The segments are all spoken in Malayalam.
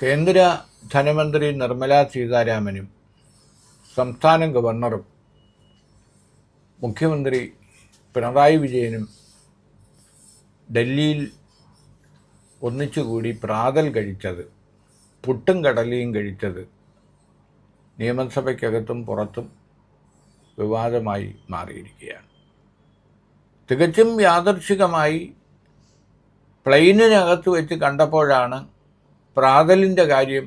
കേന്ദ്ര ധനമന്ത്രി നിർമ്മല സീതാരാമനും സംസ്ഥാന ഗവർണറും മുഖ്യമന്ത്രി പിണറായി വിജയനും ഡൽഹിയിൽ ഒന്നിച്ചുകൂടി പ്രാതൽ കഴിച്ചത്, പുട്ടും കടലയും കഴിച്ചത് നിയമസഭയ്ക്കകത്തും പുറത്തും വിവാദമായി മാറിയിരിക്കുകയാണ്. തികച്ചും യാദൃച്ഛികമായി പ്ലെയിനിനകത്ത് വെച്ച് കണ്ടപ്പോഴാണ് പ്രാതലിൻ്റെ കാര്യം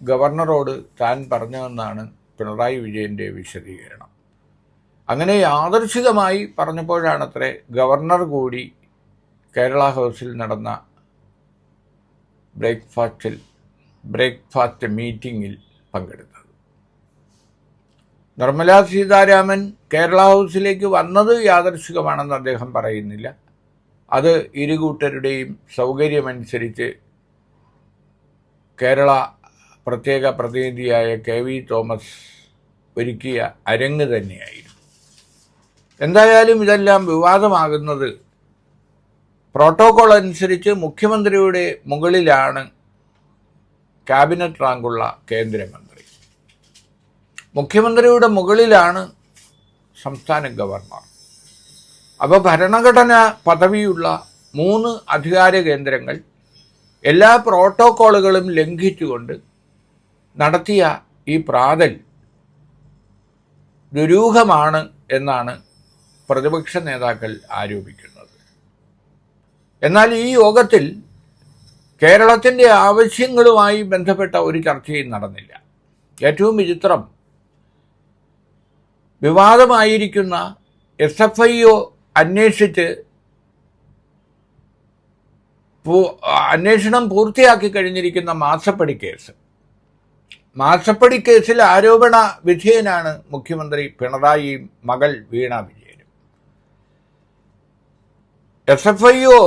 ഗവർണറോട് താൻ പറഞ്ഞതെന്നാണ് പിണറായി വിജയൻ്റെ വിശദീകരണം. അങ്ങനെ യാദൃച്ഛികമായി പറഞ്ഞപ്പോഴാണത്രേ ഗവർണർ കൂടി കേരള ഹൗസിൽ നടന്ന ബ്രേക്ക്ഫാസ്റ്റ് മീറ്റിങ്ങിൽ പങ്കെടുത്തത്. നിർമ്മല സീതാരാമൻ കേരള ഹൗസിലേക്ക് വന്നത് യാദൃച്ഛികമാണെന്ന് അദ്ദേഹം പറയുന്നില്ല. അത് ഇരുകൂട്ടരുടെയും സൗകര്യമനുസരിച്ച് കേരള പ്രത്യേക പ്രതിനിധിയായ KV തോമസ് ഒരുക്കിയ അരങ്ങ് തന്നെയായിരുന്നു. എന്തായാലും ഇതെല്ലാം വിവാദമാകുന്നത് പ്രോട്ടോകോൾ അനുസരിച്ച് മുഖ്യമന്ത്രിയുടെ മുകളിലാണ് ക്യാബിനറ്റ് റാങ്കുള്ള കേന്ദ്രമന്ത്രി, മുഖ്യമന്ത്രിയുടെ മുകളിലാണ് സംസ്ഥാന ഗവർണർ. അപ്പോൾ ഭരണഘടനാ പദവിയുള്ള 3 അധികാര കേന്ദ്രങ്ങൾ എല്ലാ പ്രോട്ടോക്കോളുകളും ലംഘിച്ചുകൊണ്ട് നടത്തിയ ഈ പ്രാതൽ ദുരൂഹമാണ് എന്നാണ് പ്രതിപക്ഷ നേതാക്കൾ ആരോപിക്കുന്നത്. എന്നാൽ ഈ യോഗത്തിൽ കേരളത്തിൻ്റെ ആവശ്യങ്ങളുമായി ബന്ധപ്പെട്ട ഒരു ചർച്ചയും നടന്നില്ല. ഏറ്റവും വിചിത്രം, വിവാദമായിരിക്കുന്ന SFIO അന്വേഷണം പൂർത്തിയാക്കി കഴിഞ്ഞിരിക്കുന്ന മാസപ്പടി കേസിൽ ആരോപണ വിധേയനാണ് മുഖ്യമന്ത്രി പിണറായിയും മകൾ വീണ വിജയനും. SFIO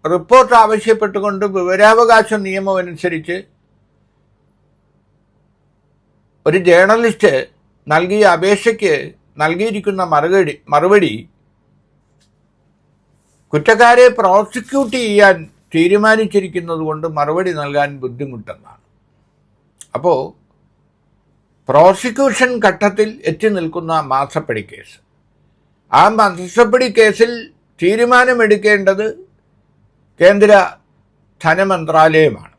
റിപ്പോർട്ട് ആവശ്യപ്പെട്ടുകൊണ്ട് വിവരാവകാശ നിയമം അനുസരിച്ച് ഒരു ജേർണലിസ്റ്റ് നൽകിയ അപേക്ഷയ്ക്ക് നൽകിയിരിക്കുന്ന മറുപടി കുറ്റക്കാരെ പ്രോസിക്യൂട്ട് ചെയ്യാൻ തീരുമാനിച്ചിരിക്കുന്നത് കൊണ്ട് മറുപടി നൽകാൻ ബുദ്ധിമുട്ടെന്നാണ്. അപ്പോൾ പ്രോസിക്യൂഷൻ ഘട്ടത്തിൽ എത്തി നിൽക്കുന്ന മാസപ്പടി കേസ്, ആ മാസപ്പടി കേസിൽ തീരുമാനമെടുക്കേണ്ടത് കേന്ദ്ര ധനമന്ത്രാലയമാണ്.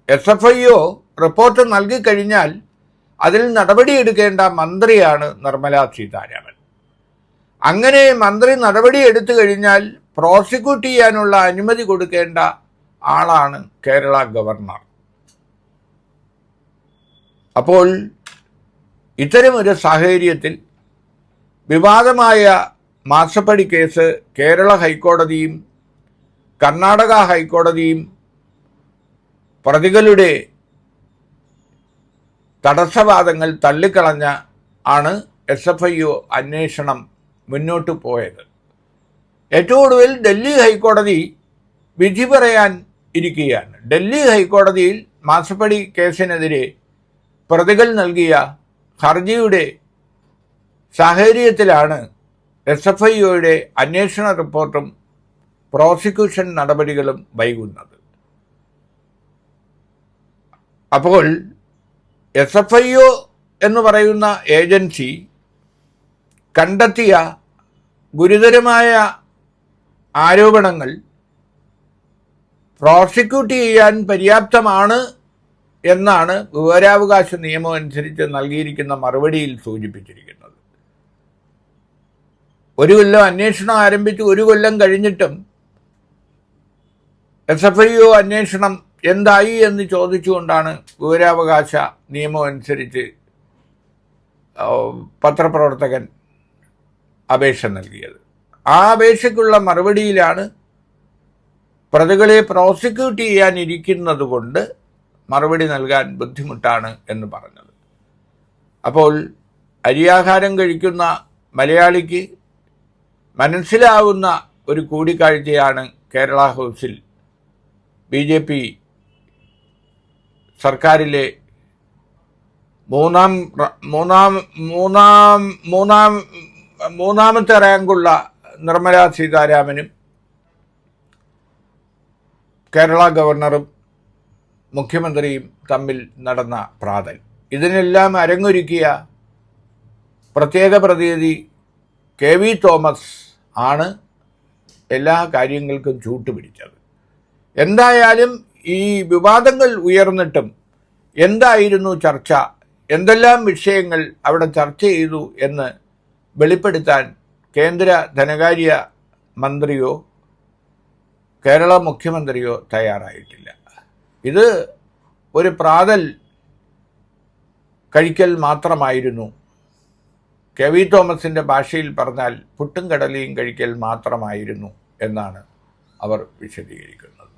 SFIO റിപ്പോർട്ട് നൽകിക്കഴിഞ്ഞാൽ അതിൽ നടപടിയെടുക്കേണ്ട മന്ത്രിയാണ് നിർമ്മല സീതാരാമൻ. അങ്ങനെ മന്ത്രി നടപടി എടുത്തു കഴിഞ്ഞാൽ പ്രോസിക്യൂട്ട് ചെയ്യാനുള്ള അനുമതി കൊടുക്കേണ്ട ആളാണ് കേരള ഗവർണർ. അപ്പോൾ ഇത്തരമൊരു സാഹചര്യത്തിൽ വിവാദമായ മാസപ്പടി കേസ് കേരള ഹൈക്കോടതിയും കർണാടക ഹൈക്കോടതിയും പ്രതികളുടെ തടസ്സവാദങ്ങൾ തള്ളിക്കളഞ്ഞ ആണ് SFIO അന്വേഷണം മുന്നോട്ട് പോയത്. ഏറ്റവും ഒടുവിൽ ഡൽഹി ഹൈക്കോടതി വിധി പറയാൻ ഇരിക്കുകയാണ്. ഡൽഹി ഹൈക്കോടതിയിൽ മാസപ്പടി കേസിനെതിരെ പ്രതികൾ നൽകിയ ഹർജിയുടെ സാഹചര്യത്തിലാണ് SFIOയുടെ അന്വേഷണ റിപ്പോർട്ടും പ്രോസിക്യൂഷൻ നടപടികളും വൈകുന്നത്. അപ്പോൾ SFIO എന്ന് പറയുന്ന ഏജൻസി കണ്ടെത്തിയ ഗുരുതരമായ ആരോപണങ്ങൾ പ്രോസിക്യൂട്ട് ചെയ്യാൻ പര്യാപ്തമാണ് എന്നാണ് വിവരാവകാശ നിയമം അനുസരിച്ച് നൽകിയിരിക്കുന്ന മറുപടിയിൽ സൂചിപ്പിച്ചിരിക്കുന്നത്. 1 കൊല്ലം അന്വേഷണം ആരംഭിച്ച് 1 കൊല്ലം കഴിഞ്ഞിട്ടും SFIO അന്വേഷണം എന്തായി എന്ന് ചോദിച്ചുകൊണ്ടാണ് വിവരാവകാശ നിയമം അനുസരിച്ച് പത്രപ്രവർത്തകൻ അപേക്ഷ നൽകിയത്. ആ അപേക്ഷയ്ക്കുള്ള മറുപടിയിലാണ് പ്രതികളെ പ്രോസിക്യൂട്ട് ചെയ്യാനിരിക്കുന്നത് കൊണ്ട് മറുപടി നൽകാൻ ബുദ്ധിമുട്ടാണ് എന്ന് പറഞ്ഞത്. അപ്പോൾ അരിയാഹാരം കഴിക്കുന്ന മലയാളിക്ക് മനസ്സിലാവുന്ന ഒരു കൂടിക്കാഴ്ചയാണ് കേരള ഹൗസിൽ BJP സർക്കാരിലെ മൂന്നാമത്തെ റാങ്കുള്ള നിർമ്മല സീതാരാമനും കേരള ഗവർണറും മുഖ്യമന്ത്രിയും തമ്മിൽ നടന്ന പ്രാതൽ. ഇതിനെല്ലാം അരങ്ങൊരുക്കിയ പ്രത്യേക പ്രതിനിധി കെ.വി. തോമസ് ആണ് എല്ലാ കാര്യങ്ങൾക്കും ചൂട്ടുപിടിച്ചത്. എന്തായാലും ഈ വിവാദങ്ങൾ ഉയർന്നിട്ടും എന്തായിരുന്നു ചർച്ച, എന്തെല്ലാം വിഷയങ്ങൾ അവിടെ ചർച്ച ചെയ്തു എന്ന് വെളിപ്പെടുത്താൻ കേന്ദ്ര ധനകാര്യ മന്ത്രിയോ കേരള മുഖ്യമന്ത്രിയോ തയ്യാറായിട്ടില്ല. ഇത് ഒരു പ്രാതൽ കഴിക്കൽ മാത്രമായിരുന്നു. കെ.വി. തോമസിൻ്റെ ഭാഷയിൽ പറഞ്ഞാൽ പുട്ടും കടലയും കഴിക്കൽ മാത്രമായിരുന്നു എന്നാണ് അവർ വിശദീകരിക്കുന്നത്.